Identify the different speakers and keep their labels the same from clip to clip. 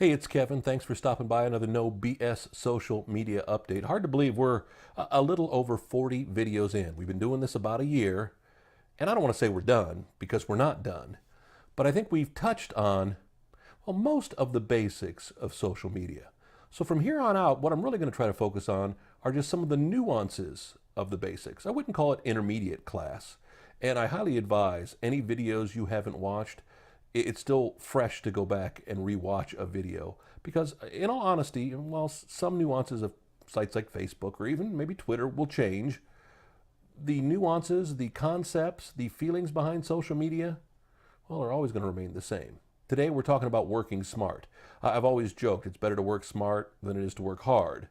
Speaker 1: Hey, it's Kevin. Thanks for stopping by another No BS social media update. Hard to believe we're a little over 40 videos in. We've been doing this about a year, and I don't want to say we're done because we're not done, but I think we've touched on, well, most of the basics of social media. So from here on out, what I'm really going to try to focus on are just some of the nuances of the basics. I wouldn't call it intermediate class, and I highly advise any videos you haven't watched, it's still fresh to go back and rewatch a video because, in all honesty, while some nuances of sites like Facebook or even maybe Twitter will change, the nuances, the concepts, the feelings behind social media, well, are always going to remain the same. Today we're talking about working smart. I've always joked it's better to work smart than it is to work hard.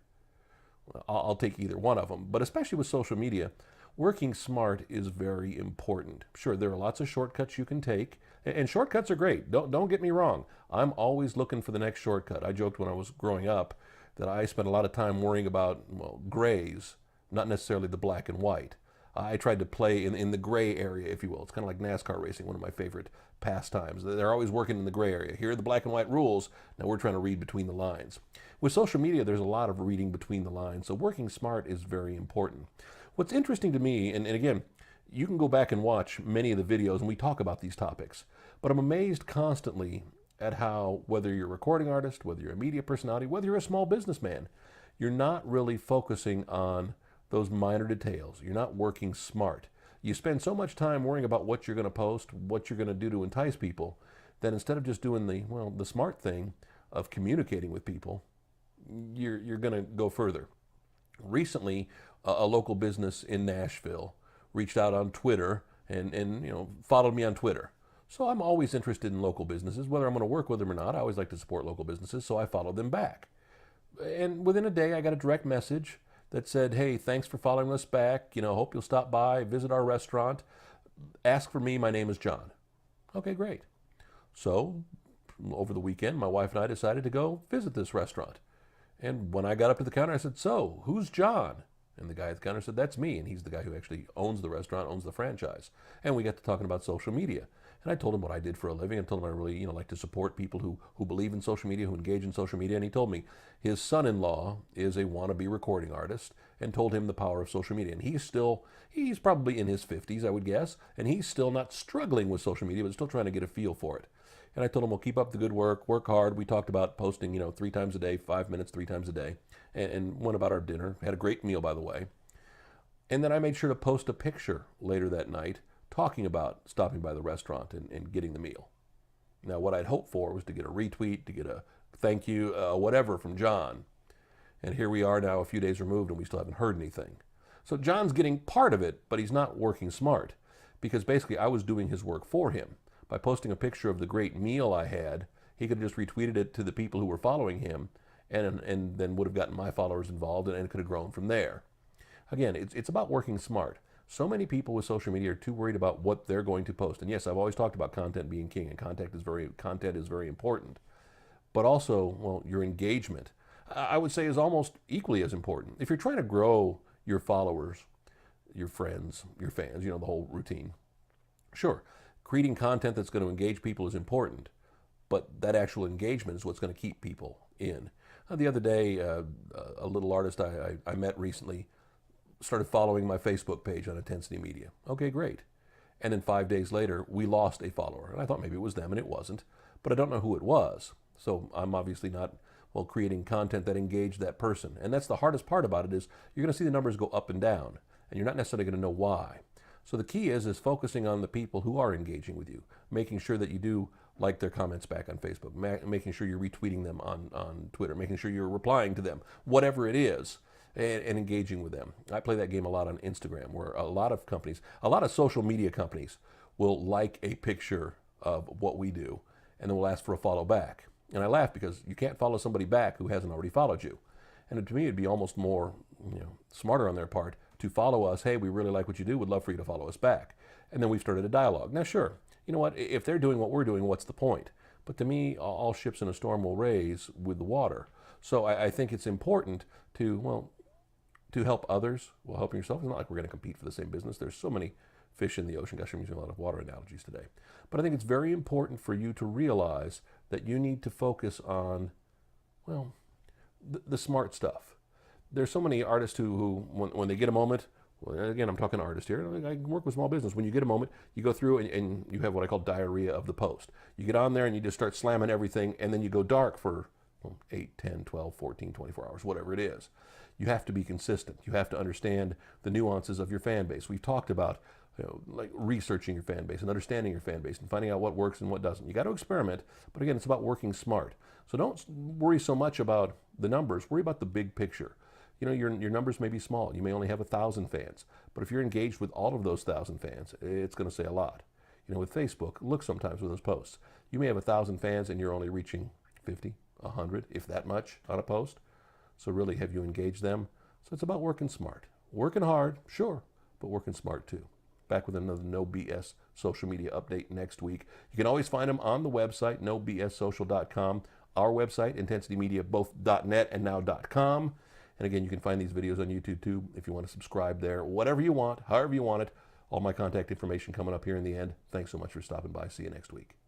Speaker 1: I'll take either one of them, but especially with social media, working smart is very important. Sure, there are lots of shortcuts you can take, and shortcuts are great. Don't get me wrong. I'm always looking for the next shortcut. I joked when I was growing up that I spent a lot of time worrying about, well, grays, not necessarily the black and white. I tried to play in the gray area, if you will. It's kind of like NASCAR racing, one of my favorite pastimes. They're always working in the gray area. Here are the black and white rules. Now we're trying to read between the lines. With social media, there's a lot of reading between the lines, so working smart is very important. What's interesting to me, and again, you can go back and watch many of the videos and we talk about these topics, but I'm amazed constantly at how, whether you're a recording artist, whether you're a media personality, whether you're a small businessman, you're not really focusing on those minor details. You're not working smart. You spend so much time worrying about what you're going to post, what you're going to do to entice people, that instead of just doing the smart thing of communicating with people, you're going to go further. Recently, a local business in Nashville reached out on Twitter and followed me on Twitter. So I'm always interested in local businesses, whether I'm going to work with them or not. I always like to support local businesses, so I followed them back. And within a day, I got a direct message that said, "Hey, thanks for following us back. Hope you'll stop by, visit our restaurant. Ask for me. My name is John." Okay, great. So over the weekend, my wife and I decided to go visit this restaurant. And when I got up to the counter, I said, "So, who's John?" And the guy at the counter said, "That's me." And he's the guy who actually owns the restaurant, owns the franchise. And we got to talking about social media. And I told him what I did for a living. I told him I really, like to support people who believe in social media, who engage in social media. And he told me his son-in-law is a wannabe recording artist and told him the power of social media. And he's probably in his 50s, I would guess. And he's still not struggling with social media, but still trying to get a feel for it. And I told him, well, keep up the good work hard. We talked about posting, 3 times a day, 5 minutes, 3 times a day, and went about our dinner. Had a great meal, by the way. And then I made sure to post a picture later that night talking about stopping by the restaurant and getting the meal. Now, what I'd hoped for was to get a retweet, to get a thank you, whatever from John. And here we are now a few days removed and we still haven't heard anything. So John's getting part of it, but he's not working smart because basically I was doing his work for him. By posting a picture of the great meal I had, he could have just retweeted it to the people who were following him and then would have gotten my followers involved and it could have grown from there. Again, it's about working smart. So many people with social media are too worried about what they're going to post. And yes, I've always talked about content being king and content is very important. But also, well, your engagement, I would say, is almost equally as important. If you're trying to grow your followers, your friends, your fans, the whole routine, sure, creating content that's going to engage people is important, but that actual engagement is what's going to keep people in. The other day, a little artist I met recently started following my Facebook page on Intensity Media. Okay, great. And then 5 days later, we lost a follower. And I thought maybe it was them, and it wasn't. But I don't know who it was. So I'm obviously not, creating content that engaged that person. And that's the hardest part about it is you're going to see the numbers go up and down, and you're not necessarily going to know why. So the key is focusing on the people who are engaging with you, making sure that you do like their comments back on Facebook, making sure you're retweeting them on Twitter, making sure you're replying to them, whatever it is, and engaging with them. I play that game a lot on Instagram, where a lot of social media companies will like a picture of what we do, and then will ask for a follow back. And I laugh because you can't follow somebody back who hasn't already followed you. And to me, it'd be almost more, smarter on their part to follow us. Hey, we really like what you do. Would love for you to follow us back. And then we've started a dialogue. Now, sure, you know what? If they're doing what we're doing, what's the point? But to me, all ships in a storm will raise with the water. So I think it's important to help others while helping yourself. It's not like we're going to compete for the same business. There's so many fish in the ocean. Gosh, I'm using a lot of water analogies today. But I think it's very important for you to realize that you need to focus on Well, the smart stuff. There's so many artists who when they get a moment, well, again, I'm talking artists here. I work with small business. When you get a moment, you go through and you have what I call diarrhea of the post. You get on there and you just start slamming everything, and then you go dark for 8, 10, 12, 14, 24 hours, whatever it is. You have to be consistent. You have to understand the nuances of your fan base. We've talked about like researching your fan base and understanding your fan base and finding out what works and what doesn't. You got to experiment, but again, it's about working smart. So don't worry so much about the numbers. Worry about the big picture. Your numbers may be small. You may only have 1,000 fans, but if you're engaged with all of those 1,000 fans, it's going to say a lot. With Facebook, look sometimes with those posts. You may have 1,000 fans and you're only reaching 50, 100, if that much, on a post. So really, have you engaged them? So it's about working smart. Working hard, sure, but working smart too. Back with another No BS social media update next week. You can always find them on the website, nobssocial.com. Our website, intensitymedia, both .net and now .com. And again, you can find these videos on YouTube too if you want to subscribe there. Whatever you want, however you want it. All my contact information coming up here in the end. Thanks so much for stopping by. See you next week.